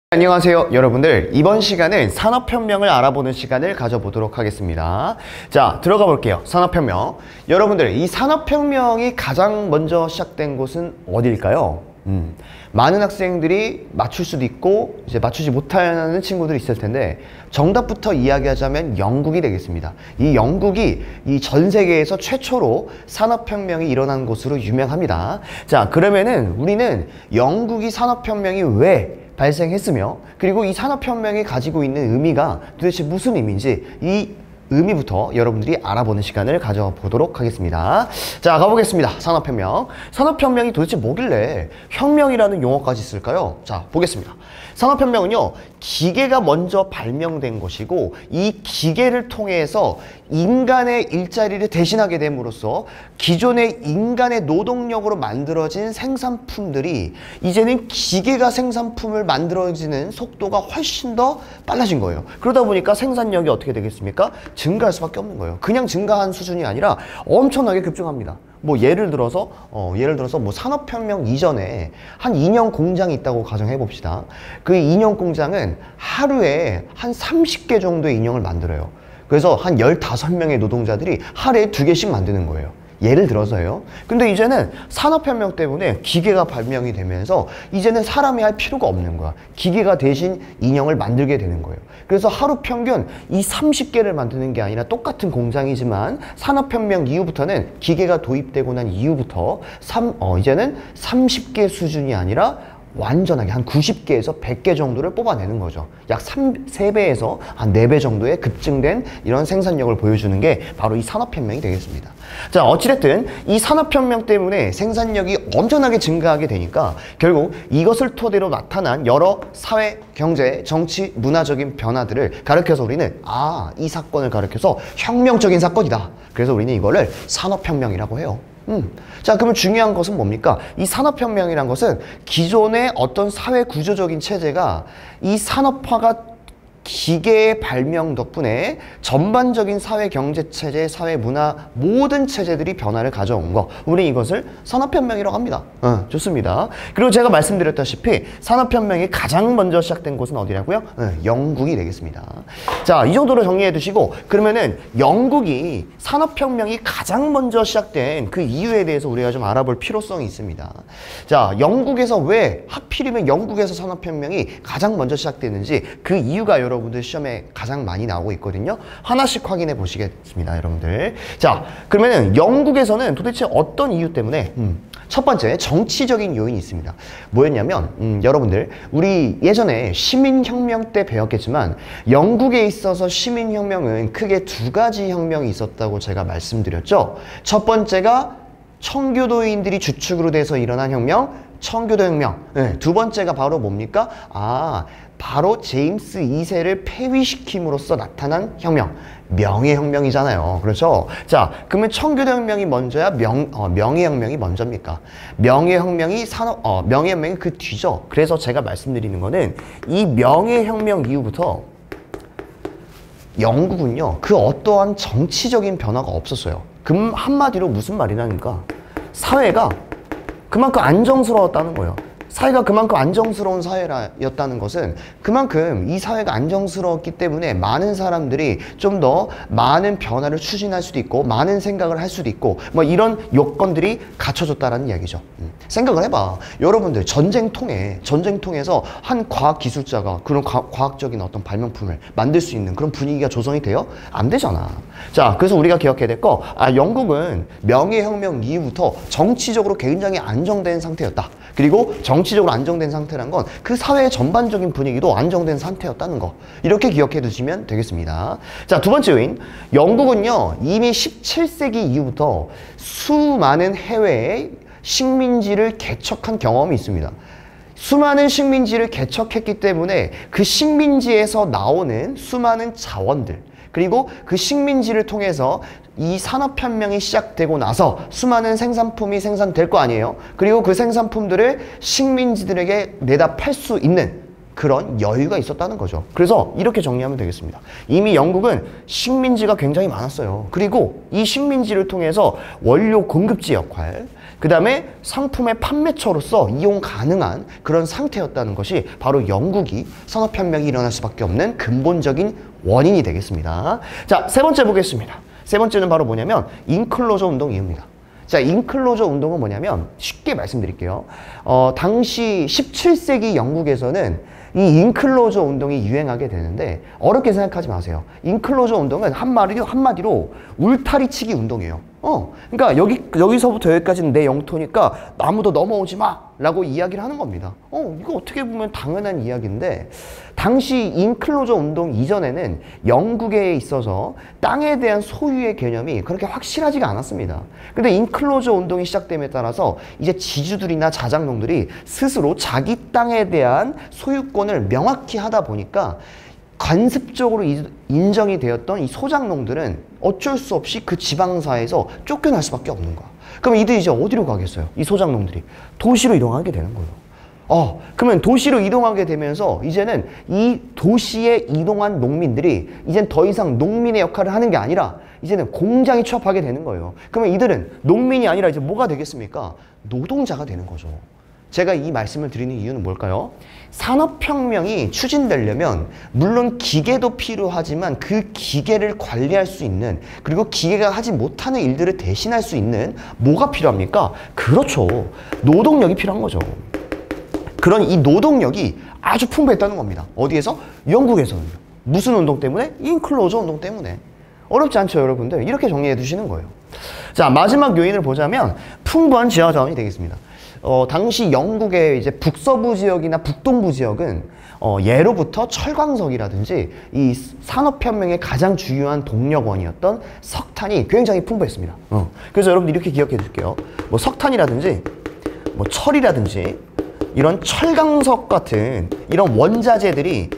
안녕하세요 여러분들, 이번 시간은 산업혁명을 알아보는 시간을 가져보도록 하겠습니다. 자, 들어가 볼게요. 산업혁명. 여러분들, 이 산업혁명이 가장 먼저 시작된 곳은 어디일까요? 많은 학생들이 맞출 수도 있고 이제 맞추지 못하는 친구들이 있을 텐데, 정답부터 이야기하자면 영국이 되겠습니다. 이 영국이 이 전 세계에서 최초로 산업혁명이 일어난 곳으로 유명합니다. 자, 그러면은 우리는 영국이 산업혁명이 왜 발생했으며, 그리고 이 산업혁명이 가지고 있는 의미가 도대체 무슨 의미인지, 이 의미부터 여러분들이 알아보는 시간을 가져보도록 하겠습니다. 자, 가보겠습니다. 산업혁명. 산업혁명이 도대체 뭐길래 혁명이라는 용어까지 쓸까요? 자, 보겠습니다. 산업혁명은요, 기계가 먼저 발명된 것이고, 이 기계를 통해서 인간의 일자리를 대신하게 됨으로써 기존의 인간의 노동력으로 만들어진 생산품들이 이제는 기계가 생산품을 만들어지는 속도가 훨씬 더 빨라진 거예요. 그러다 보니까 생산력이 어떻게 되겠습니까? 증가할 수밖에 없는 거예요. 그냥 증가한 수준이 아니라 엄청나게 급증합니다. 뭐 예를 들어서 뭐 산업혁명 이전에 한 인형 공장이 있다고 가정해 봅시다. 그 인형 공장은 하루에 한 30개 정도의 인형을 만들어요. 그래서 한 15명의 노동자들이 하루에 2개씩 만드는 거예요. 예를 들어서요. 근데 이제는 산업혁명 때문에 기계가 발명이 되면서 이제는 사람이 할 필요가 없는 거야. 기계가 대신 인형을 만들게 되는 거예요. 그래서 하루 평균 이 30개를 만드는 게 아니라 똑같은 공장이지만, 산업혁명 이후부터는 기계가 도입되고 난 이후부터 이제는 30개 수준이 아니라 완전하게 한 90개에서 100개 정도를 뽑아내는 거죠. 약 3배에서 한 4배 정도의 급증된 이런 생산력을 보여주는 게 바로 이 산업혁명이 되겠습니다. 자, 어찌됐든 이 산업혁명 때문에 생산력이 엄청나게 증가하게 되니까 결국 이것을 토대로 나타난 여러 사회, 경제, 정치, 문화적인 변화들을 가르쳐서 우리는 이 사건을 가르쳐서 혁명적인 사건이다. 그래서 우리는 이거를 산업혁명이라고 해요. 자, 그러면 중요한 것은 뭡니까? 이 산업혁명이란 것은 기존의 어떤 사회 구조적인 체제가 이 산업화가 기계의 발명 덕분에 전반적인 사회 경제 체제, 사회 문화 모든 체제들이 변화를 가져온 거, 우리 이것을 산업혁명이라고 합니다. 좋습니다. 그리고 제가 말씀드렸다시피 산업혁명이 가장 먼저 시작된 곳은 어디라고요? 영국이 되겠습니다. 자, 이 정도로 정리해 두시고, 그러면은 영국이 산업혁명이 가장 먼저 시작된 그 이유에 대해서 우리가 좀 알아볼 필요성이 있습니다. 자, 영국에서 왜 하필이면 영국에서 산업혁명이 가장 먼저 시작됐는지, 그 이유가 여러분들 시험에 가장 많이 나오고 있거든요. 하나씩 확인해 보시겠습니다, 여러분들. 자, 그러면은 영국에서는 도대체 어떤 이유 때문에, 첫 번째, 정치적인 요인이 있습니다. 뭐였냐면, 여러분들, 우리 예전에 시민혁명 때 배웠겠지만, 영국에 있어서 시민혁명은 크게 2가지 혁명이 있었다고 제가 말씀드렸죠. 첫 번째가 청교도인들이 주축으로 돼서 일어난 혁명, 청교도 혁명. 두 번째가 바로 뭡니까? 바로 제임스 2세를 폐위시킴으로써 나타난 혁명, 명예혁명이잖아요. 그렇죠? 자, 그러면 청교도혁명이 먼저야, 명예혁명이 먼저입니까? 명예혁명이 그 뒤죠. 그래서 제가 말씀드리는 거는, 이 명예혁명 이후부터 영국은요, 그 어떠한 정치적인 변화가 없었어요. 한마디로 무슨 말이냐니까, 사회가 그만큼 안정스러웠다는 거예요. 사회가 그만큼 안정스러운 사회였다는 것은, 그만큼 이 사회가 안정스러웠기 때문에 많은 사람들이 좀 더 많은 변화를 추진할 수도 있고, 많은 생각을 할 수도 있고, 뭐 이런 요건들이 갖춰졌다라는 이야기죠. 생각을 해봐. 여러분들, 전쟁 통해서 한 과학기술자가 그런 과학적인 어떤 발명품을 만들 수 있는 그런 분위기가 조성이 돼요? 안 되잖아. 자, 그래서 우리가 기억해야 될 거, 영국은 명예혁명 이후부터 정치적으로 굉장히 안정된 상태였다. 그리고 정치적으로 안정된 상태란 건 그 사회의 전반적인 분위기도 안정된 상태였다는 거, 이렇게 기억해 두시면 되겠습니다. 자, 두 번째 요인, 영국은요, 이미 17세기 이후부터 수많은 해외의 식민지를 개척한 경험이 있습니다. 수많은 식민지를 개척했기 때문에 그 식민지에서 나오는 수많은 자원들, 그리고 그 식민지를 통해서 이 산업혁명이 시작되고 나서 수많은 생산품이 생산될 거 아니에요. 그리고 그 생산품들을 식민지들에게 내다 팔 수 있는 그런 여유가 있었다는 거죠. 그래서 이렇게 정리하면 되겠습니다. 이미 영국은 식민지가 굉장히 많았어요. 그리고 이 식민지를 통해서 원료 공급지 역할, 그 다음에 상품의 판매처로서 이용 가능한 그런 상태였다는 것이 바로 영국이 산업혁명이 일어날 수밖에 없는 근본적인 원인이 되겠습니다. 자, 세 번째 보겠습니다. 세 번째는 바로 뭐냐면 인클로저 운동 이유입니다. 자, 인클로저 운동은 뭐냐면 쉽게 말씀드릴게요. 당시 17세기 영국에서는 이 인클로저 운동이 유행하게 되는데 어렵게 생각하지 마세요. 인클로저 운동은 한마디로 울타리치기 운동이에요. 그러니까 여기서부터 여기까지는 내 영토니까 아무도 넘어오지 마! 라고 이야기를 하는 겁니다. 이거 어떻게 보면 당연한 이야기인데 당시 인클로저 운동 이전에는 영국에 있어서 땅에 대한 소유의 개념이 그렇게 확실하지가 않았습니다. 근데 인클로저 운동이 시작됨에 따라서 이제 지주들이나 자장농들이 스스로 자기 땅에 대한 소유권을 명확히 하다 보니까 관습적으로 인정이 되었던 이 소장농들은 어쩔 수 없이 그 지방사에서 쫓겨날 수밖에 없는 거야. 그럼 이들이 이제 어디로 가겠어요? 이 소장농들이 도시로 이동하게 되는 거예요. 그러면 도시로 이동하게 되면서 이제는 이 도시에 이동한 농민들이 이젠 더 이상 농민의 역할을 하는 게 아니라 이제는 공장에 취업하게 되는 거예요. 그러면 이들은 농민이 아니라 이제 뭐가 되겠습니까? 노동자가 되는 거죠. 제가 이 말씀을 드리는 이유는 뭘까요? 산업혁명이 추진되려면 물론 기계도 필요하지만 그 기계를 관리할 수 있는 그리고 기계가 하지 못하는 일들을 대신할 수 있는 뭐가 필요합니까? 그렇죠. 노동력이 필요한 거죠. 그런 이 노동력이 아주 풍부했다는 겁니다. 어디에서? 영국에서는. 무슨 운동 때문에? 인클로저 운동 때문에. 어렵지 않죠, 여러분들? 이렇게 정리해 두시는 거예요. 자, 마지막 요인을 보자면 풍부한 지하 자원이 되겠습니다. 당시 영국의 이제 북서부 지역이나 북동부 지역은 예로부터 철광석이라든지 이 산업혁명의 가장 중요한 동력원이었던 석탄이 굉장히 풍부했습니다. 그래서 여러분들 이렇게 기억해 두실게요. 뭐 석탄이라든지 뭐 철이라든지 이런 철광석 같은 이런 원자재들이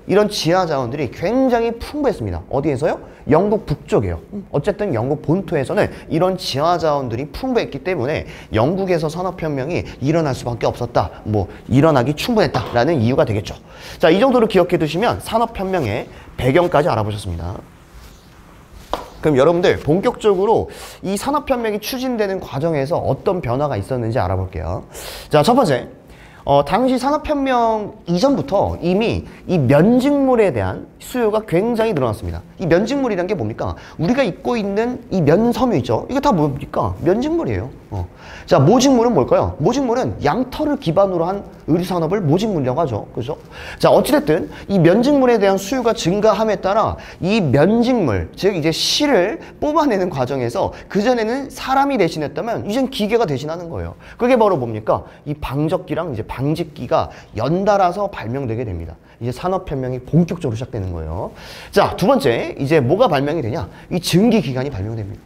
이런 지하 자원들이 굉장히 풍부했습니다. 어디에서요? 영국 북쪽이에요. 어쨌든 영국 본토에서는 이런 지하 자원들이 풍부했기 때문에 영국에서 산업혁명이 일어날 수밖에 없었다. 뭐 일어나기 충분했다라는 이유가 되겠죠. 자, 이 정도로 기억해 두시면 산업혁명의 배경까지 알아보셨습니다. 그럼 여러분들 본격적으로 이 산업혁명이 추진되는 과정에서 어떤 변화가 있었는지 알아볼게요. 자, 첫 번째. 당시 산업혁명 이전부터 이미 이 면직물에 대한 수요가 굉장히 늘어났습니다. 이 면직물이란 게 뭡니까? 우리가 입고 있는 이 면섬유 있죠? 이거 다 뭡니까? 면직물이에요. 자, 모직물은 뭘까요? 모직물은 양털을 기반으로 한 의류산업을 모직물이라고 하죠. 그죠? 자, 어찌됐든 이 면직물에 대한 수요가 증가함에 따라 이 면직물, 즉 이제 실을 뽑아내는 과정에서 그전에는 사람이 대신했다면 이젠 기계가 대신하는 거예요. 그게 바로 뭡니까? 이 방적기랑 이제 방직기가 연달아서 발명되게 됩니다. 이제 산업혁명이 본격적으로 시작되는 거예요. 자, 두 번째, 이제 뭐가 발명이 되냐? 이 증기기관이 발명됩니다.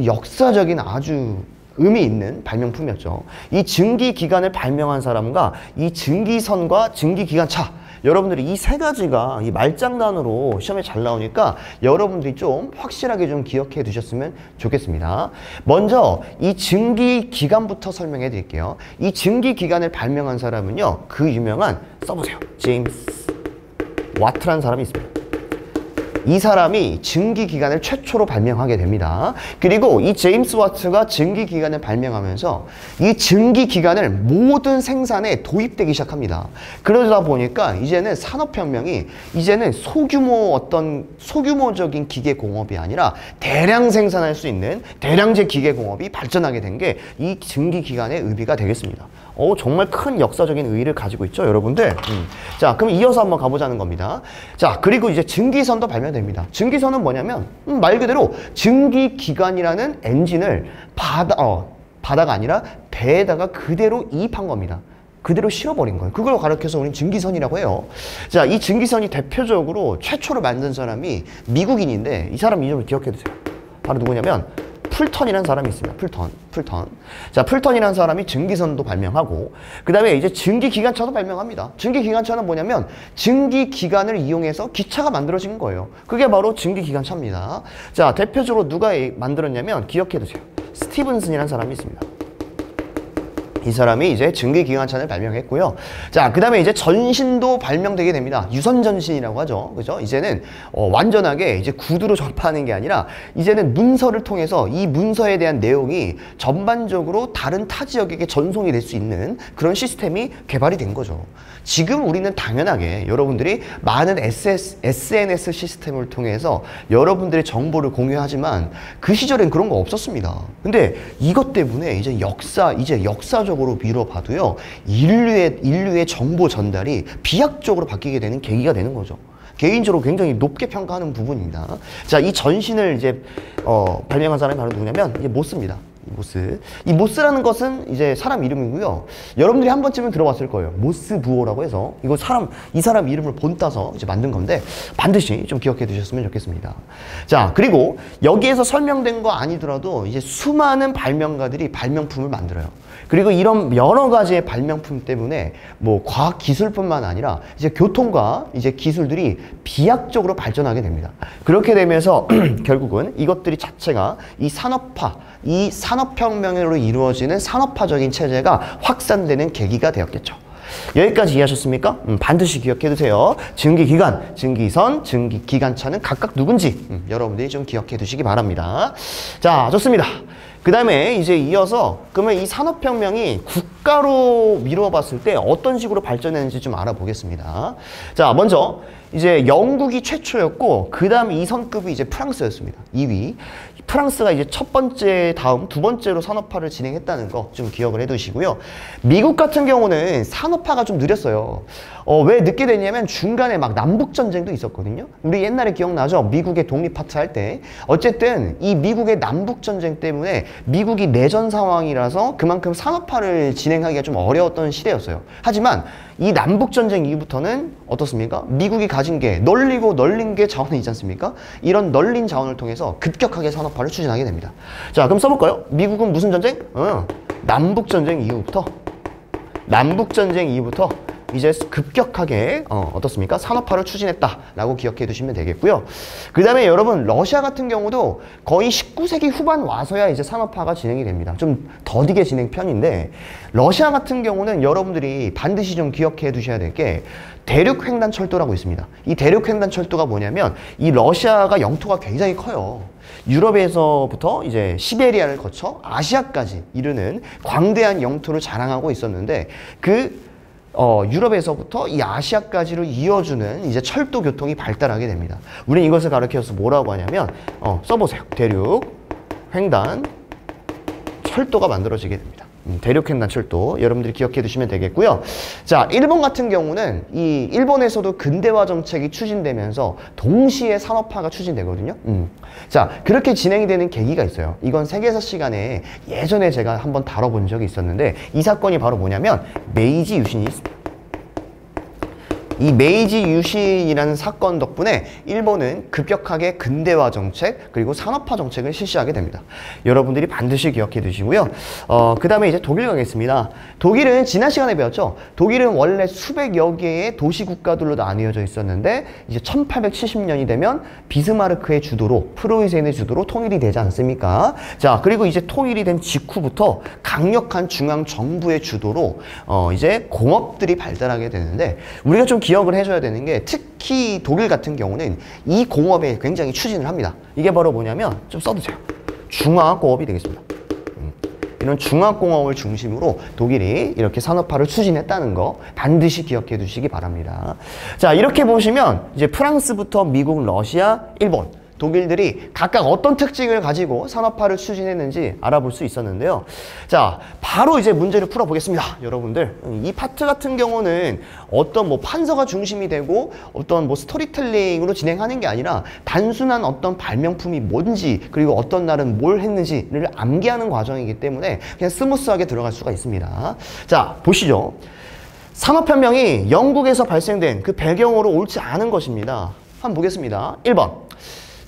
역사적인 아주 의미 있는 발명품이었죠. 이 증기기관을 발명한 사람과 이 증기선과 증기기관차, 여러분들이 이 세 가지가 이 말장난으로 시험에 잘 나오니까 여러분들이 좀 확실하게 좀 기억해 두셨으면 좋겠습니다. 먼저 이 증기기관부터 설명해 드릴게요. 이 증기기관을 발명한 사람은요, 그 유명한, 써보세요, 제임스 와트라는 사람이 있습니다. 이 사람이 증기기관을 최초로 발명하게 됩니다. 그리고 이 제임스 와트가 증기기관을 발명하면서 이 증기기관을 모든 생산에 도입되기 시작합니다. 그러다 보니까 이제는 산업혁명이 이제는 소규모적인 기계공업이 아니라 대량 생산할 수 있는 대량제 기계공업이 발전하게 된 게 이 증기기관의 의미가 되겠습니다. 정말 큰 역사적인 의의를 가지고 있죠, 여러분들. 자, 그럼 이어서 한번 가보자는 겁니다. 자, 그리고 이제 증기선도 발명됩니다. 증기선은 뭐냐면 말 그대로 증기기관이라는 엔진을 바다가 아니라 배에다가 그대로 이입한 겁니다. 그대로 실어버린 거예요. 그걸 가리켜서 우리는 증기선이라고 해요. 자, 이 증기선이 대표적으로 최초로 만든 사람이 미국인인데 이 사람 이름을 기억해 두세요. 바로 누구냐면 풀턴이라는 사람이 있습니다. 풀턴. 자, 풀턴이라는 사람이 증기선도 발명하고, 그 다음에 이제 증기기관차도 발명합니다. 증기기관차는 뭐냐면 증기기관을 이용해서 기차가 만들어진 거예요. 그게 바로 증기기관차입니다. 자, 대표적으로 누가 만들었냐면 기억해 두세요. 스티븐슨이라는 사람이 있습니다. 이 사람이 이제 증기기관차를 발명했고요. 자, 그 다음에 이제 전신도 발명되게 됩니다. 유선전신이라고 하죠. 그죠? 이제는 완전하게 이제 구두로 접하는 게 아니라 이제는 문서를 통해서 이 문서에 대한 내용이 전반적으로 다른 타 지역에게 전송이 될 수 있는 그런 시스템이 개발이 된 거죠. 지금 우리는 당연하게 여러분들이 많은 SNS 시스템을 통해서 여러분들의 정보를 공유하지만 그 시절엔 그런 거 없었습니다. 근데 이것 때문에 이제 역사적으로 미뤄봐도요, 인류의 정보 전달이 비약적으로 바뀌게 되는 계기가 되는 거죠. 개인적으로 굉장히 높게 평가하는 부분입니다. 자, 이 전신을 이제 발명한 사람이 바로 누구냐면 이게 모스입니다. 이 모스라는 것은 이제 사람 이름이고요. 여러분들이 한 번쯤은 들어봤을 거예요. 모스 부호라고 해서 이 사람 이름을 본따서 이제 만든 건데 반드시 좀 기억해 두셨으면 좋겠습니다. 자, 그리고 여기에서 설명된 거 아니더라도 이제 수많은 발명가들이 발명품을 만들어요. 그리고 이런 여러 가지의 발명품 때문에 뭐 과학 기술뿐만 아니라 이제 교통과 이제 기술들이 비약적으로 발전하게 됩니다. 그렇게 되면서 결국은 이것들이 자체가 이 산업혁명으로 이루어지는 산업화적인 체제가 확산되는 계기가 되었겠죠. 여기까지 이해하셨습니까? 반드시 기억해 두세요. 증기기관, 증기선, 증기기관차는 각각 누군지 여러분들이 좀 기억해 두시기 바랍니다. 자, 좋습니다. 그 다음에 이제 이어서 그러면 이 산업혁명이 국가로 미뤄봤을 때 어떤 식으로 발전했는지 좀 알아보겠습니다. 자, 먼저 이제 영국이 최초였고 그 다음 2선급이 이제 프랑스였습니다. 2위. 프랑스가 이제 첫 번째 다음 두 번째로 산업화를 진행했다는 거 좀 기억을 해 두시고요. 미국 같은 경우는 산업화가 좀 느렸어요. 왜 늦게 됐냐면 중간에 막 남북전쟁도 있었거든요. 우리 옛날에 기억나죠? 미국의 독립파트 할 때. 어쨌든 이 미국의 남북전쟁 때문에 미국이 내전 상황이라서 그만큼 산업화를 진행하기가 좀 어려웠던 시대였어요. 하지만 이 남북전쟁 이후부터는 어떻습니까? 미국이 가진 게 널린 게 자원이지 않습니까? 이런 널린 자원을 통해서 급격하게 산업화를 추진하게 됩니다. 자, 그럼 써볼까요? 미국은 무슨 전쟁? 남북전쟁 이후부터 이제 급격하게 어떻습니까? 산업화를 추진했다라고 기억해 두시면 되겠고요. 그 다음에 여러분 러시아 같은 경우도 거의 19세기 후반 와서야 이제 산업화가 진행이 됩니다. 좀 더디게 진행 편인데 러시아 같은 경우는 여러분들이 반드시 좀 기억해 두셔야 될 게 대륙횡단철도라고 있습니다. 이 대륙횡단철도가 뭐냐면 이 러시아가 영토가 굉장히 커요. 유럽에서부터 이제 시베리아를 거쳐 아시아까지 이르는 광대한 영토를 자랑하고 있었는데 유럽에서부터 이 아시아까지를 이어주는 이제 철도 교통이 발달하게 됩니다. 우리는 이것을 가르쳐서 뭐라고 하냐면 써보세요. 대륙 횡단 철도가 만들어지게 됩니다. 대륙횡단철도 여러분들이 기억해 두시면 되겠고요. 자, 일본 같은 경우는 이 일본에서도 근대화 정책이 추진되면서 동시에 산업화가 추진되거든요. 자, 그렇게 진행이 되는 계기가 있어요. 이건 세계사 시간에 예전에 제가 한번 다뤄본 적이 있었는데 이 사건이 바로 뭐냐면 메이지 유신이 있습니다. 이 메이지 유신이라는 사건 덕분에 일본은 급격하게 근대화 정책 그리고 산업화 정책을 실시하게 됩니다. 여러분들이 반드시 기억해 두시고요. 그 다음에 이제 독일 가겠습니다. 독일은 지난 시간에 배웠죠. 독일은 원래 수백여 개의 도시 국가들로 나뉘어져 있었는데 이제 1870년이 되면 비스마르크의 주도로 프로이센의 주도로 통일이 되지 않습니까? 자, 그리고 이제 통일이 된 직후부터 강력한 중앙 정부의 주도로 이제 공업들이 발달하게 되는데 우리가 좀 기억을 해줘야 되는 게 특히 독일 같은 경우는 이 공업에 굉장히 추진을 합니다. 이게 바로 뭐냐면 좀 써두세요. 중화공업이 되겠습니다. 이런 중화공업을 중심으로 독일이 이렇게 산업화를 추진했다는 거 반드시 기억해 두시기 바랍니다. 자, 이렇게 보시면 이제 프랑스부터 미국, 러시아, 일본 독일들이 각각 어떤 특징을 가지고 산업화를 추진했는지 알아볼 수 있었는데요. 자, 바로 이제 문제를 풀어보겠습니다. 여러분들, 이 파트 같은 경우는 어떤 뭐 판서가 중심이 되고 어떤 뭐 스토리텔링으로 진행하는 게 아니라 단순한 어떤 발명품이 뭔지 그리고 어떤 날은 뭘 했는지를 암기하는 과정이기 때문에 그냥 스무스하게 들어갈 수가 있습니다. 자, 보시죠. 산업혁명이 영국에서 발생된 그 배경으로 옳지 않은 것입니다. 한번 보겠습니다. 1번.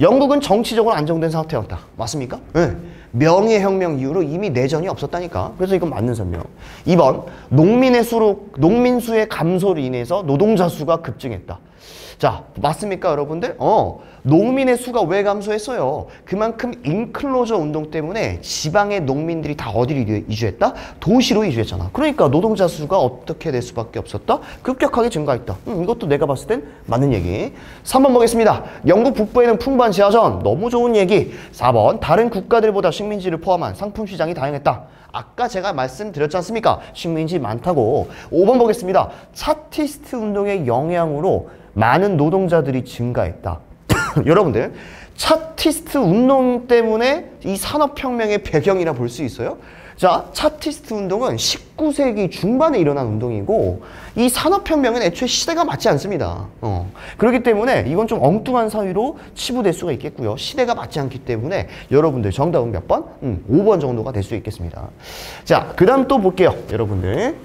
영국은 정치적으로 안정된 상태였다. 맞습니까? 네. 명예혁명 이후로 이미 내전이 없었다니까. 그래서 이건 맞는 설명. 2번. 농민 수의 감소로 인해서 노동자 수가 급증했다. 자, 맞습니까, 여러분들? 농민의 수가 왜 감소했어요? 그만큼 인클로저 운동 때문에 지방의 농민들이 다 어디로 이주했다? 도시로 이주했잖아. 그러니까 노동자 수가 어떻게 될 수밖에 없었다? 급격하게 증가했다. 이것도 내가 봤을 땐 맞는 얘기. 3번 보겠습니다. 영국 북부에는 풍부한 지하전. 너무 좋은 얘기. 4번 다른 국가들보다 식민지를 포함한 상품 시장이 다양했다. 아까 제가 말씀드렸지 않습니까? 식민지 많다고. 5번 보겠습니다. 차티스트 운동의 영향으로 많은 노동자들이 증가했다. 여러분들, 차티스트 운동 때문에 이 산업혁명의 배경이라 볼 수 있어요? 자, 차티스트 운동은 19세기 중반에 일어난 운동이고 이 산업혁명은 애초에 시대가 맞지 않습니다. 그렇기 때문에 이건 좀 엉뚱한 사유로 치부될 수가 있겠고요. 시대가 맞지 않기 때문에 여러분들 정답은 몇 번? 5번 정도가 될 수 있겠습니다. 자, 그 다음 또 볼게요. 여러분들.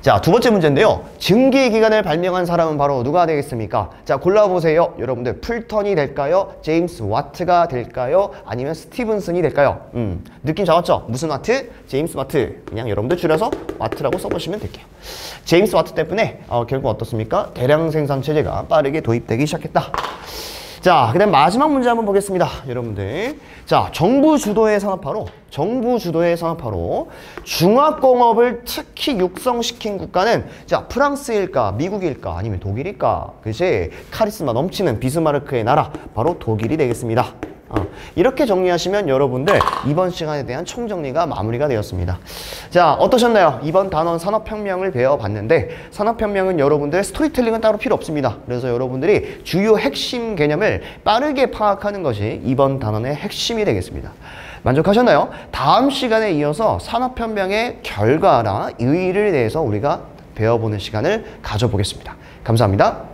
자, 두 번째 문제인데요. 증기기관을 발명한 사람은 바로 누가 되겠습니까? 자, 골라보세요. 여러분들, 풀턴이 될까요? 제임스 와트가 될까요? 아니면 스티븐슨이 될까요? 느낌 잡았죠? 무슨 와트? 제임스 와트. 그냥 여러분들 줄여서 와트라고 써보시면 될게요. 제임스 와트 때문에 결국 어떻습니까? 대량 생산 체제가 빠르게 도입되기 시작했다. 자, 그 다음 마지막 문제 한번 보겠습니다. 여러분들. 자, 정부 주도의 산업화로 중화공업을 특히 육성시킨 국가는 자, 프랑스일까, 미국일까, 아니면 독일일까? 그치? 카리스마 넘치는 비스마르크의 나라, 바로 독일이 되겠습니다. 이렇게 정리하시면 여러분들 이번 시간에 대한 총정리가 마무리가 되었습니다. 자, 어떠셨나요? 이번 단원 산업혁명을 배워봤는데 산업혁명은 여러분들 스토리텔링은 따로 필요 없습니다. 그래서 여러분들이 주요 핵심 개념을 빠르게 파악하는 것이 이번 단원의 핵심이 되겠습니다. 만족하셨나요? 다음 시간에 이어서 산업혁명의 결과나 의의를 대해서 우리가 배워보는 시간을 가져보겠습니다. 감사합니다.